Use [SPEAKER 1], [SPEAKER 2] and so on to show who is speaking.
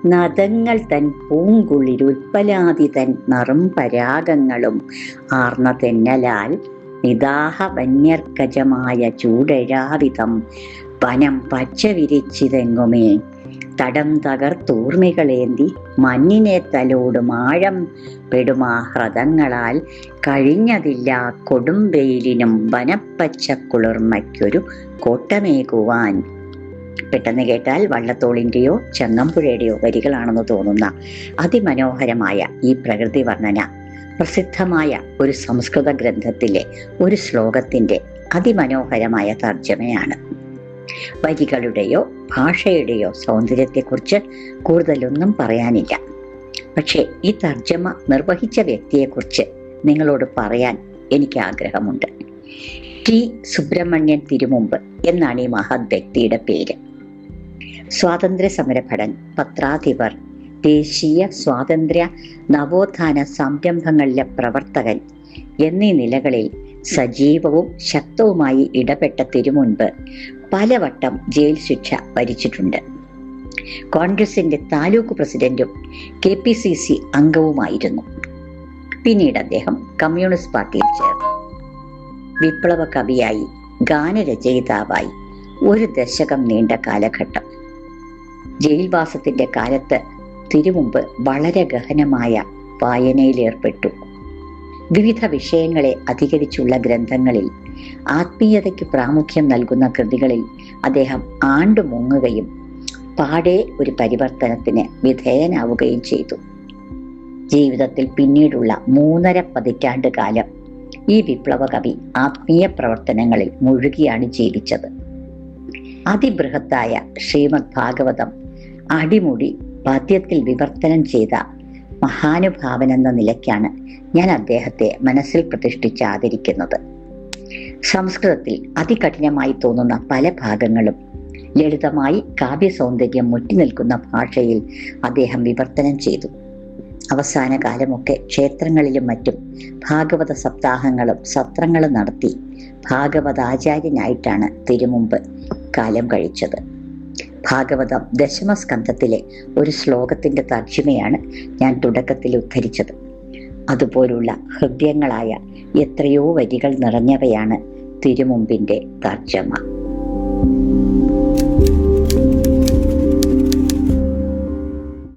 [SPEAKER 1] നദങ്ങൾ തൻ പൂങ്കുളിരുൽപ്പലാതി തൻ നറും പരാഗങ്ങളും ആർന്ന തെന്നലാൽ നിദാഹ വന്യർക്കജമായ ചൂടഴാവിധം വനം പച്ച വിരിച്ചിതെങ്ങുമേ തടം തകർത്തൂർമികളേന്തി മഞ്ഞിനെ തലോടും ആഴം പെടുമാ ഹൃദങ്ങളാൽ കഴിഞ്ഞതില്ല കൊടുംവെയിലിനും വനപ്പച്ച കുളിർമയ്ക്കൊരു കോട്ടമേകുവാൻ. പെട്ടെന്ന് കേട്ടാൽ വള്ളത്തോളിൻ്റെയോ ചങ്ങമ്പുഴയുടെയോ വരികളാണെന്ന് തോന്നുന്ന അതിമനോഹരമായ ഈ പ്രകൃതി വർണ്ണന പ്രസിദ്ധമായ ഒരു സംസ്കൃത ഗ്രന്ഥത്തിലെ ഒരു ശ്ലോകത്തിന്റെ അതിമനോഹരമായ തർജ്ജമയാണ്. വരികളുടെയോ ഭാഷയുടെയോ സൗന്ദര്യത്തെക്കുറിച്ച് കൂടുതലൊന്നും പറയാനില്ല. പക്ഷേ ഈ തർജ്ജമ നിർവഹിച്ച വ്യക്തിയെക്കുറിച്ച് നിങ്ങളോട് പറയാൻ എനിക്ക് ആഗ്രഹമുണ്ട്. ടി സുബ്രഹ്മണ്യൻ തിരുമുമ്പ് എന്നാണ് ഈ മഹത് വ്യക്തിയുടെ പേര്. സ്വാതന്ത്ര്യ സമരഭടൻ, പത്രാധിപർ, ദേശീയ സ്വാതന്ത്ര്യ നവോത്ഥാന സംരംഭങ്ങളിലെ പ്രവർത്തകൻ എന്നീ നിലകളിൽ സജീവവും ശക്തവുമായി ഇടപെട്ട തിരുമുൻപ് പലവട്ടം ജയിൽ ശിക്ഷ വരിച്ചിട്ടുണ്ട്. കോൺഗ്രസിന്റെ താലൂക്ക് പ്രസിഡന്റും KPCC അംഗവുമായിരുന്നു. പിന്നീട് അദ്ദേഹം കമ്മ്യൂണിസ്റ്റ് പാർട്ടിയിൽ ചേർന്നു. വിപ്ലവ കവിയായി, ഗാനരചയിതാവായി ഒരു ദശകം നീണ്ട കാലഘട്ടം. ജയിൽവാസത്തിന്റെ കാലത്ത് തിരുമുമ്പ് വളരെ ഗഹനമായ വായനയിലേർപ്പെട്ടു. വിവിധ വിഷയങ്ങളെ അധികരിച്ചുള്ള ഗ്രന്ഥങ്ങളിൽ, ആത്മീയതയ്ക്ക് പ്രാമുഖ്യം നൽകുന്ന കൃതികളിൽ അദ്ദേഹം ആണ്ടുമുങ്ങുകയും പാടെ ഒരു പരിവർത്തനത്തിന് വിധേയനാവുകയും ചെയ്തു. ജീവിതത്തിൽ പിന്നീടുള്ള 3.5 പതിറ്റാണ്ട് കാലം ഈ വിപ്ലവ കവി ആത്മീയ പ്രവർത്തനങ്ങളിൽ മുഴുകിയാണ് ജീവിച്ചത്. അതിബൃഹത്തായ ശ്രീമദ് ഭാഗവതം അടിമുടി പദ്യത്തിൽ വിവർത്തനം ചെയ്ത മഹാനുഭാവനെന്ന നിലയ്ക്കാണ് ഞാൻ അദ്ദേഹത്തെ മനസ്സിൽ പ്രതിഷ്ഠിച്ച് ആദരിക്കുന്നത്. സംസ്കൃതത്തിൽ അതികഠിനമായി തോന്നുന്ന പല ഭാഗങ്ങളും ലളിതമായി കാവ്യസൗന്ദര്യം മുറ്റി നിൽക്കുന്ന ഭാഷയിൽ അദ്ദേഹം വിവർത്തനം ചെയ്തു. അവസാന കാലമൊക്കെ ക്ഷേത്രങ്ങളിലും മറ്റും ഭാഗവത സപ്താഹങ്ങളും സത്രങ്ങളും നടത്തി ഭാഗവതാചാര്യനായിട്ടാണ് തിരുമുമ്പ് കാലം കഴിച്ചത്. ഭാഗവതം ദശമസ്കന്ധത്തിലെ ഒരു ശ്ലോകത്തിന്റെ തർജ്ജമയാണ് ഞാൻ തുടക്കത്തിൽ ഉദ്ധരിച്ചത്. അതുപോലുള്ള ഹൃദ്യങ്ങളായ എത്രയോ വരികൾ നിറഞ്ഞവയാണ് തിരുമുമ്പിന്റെ തർജ്ജമ.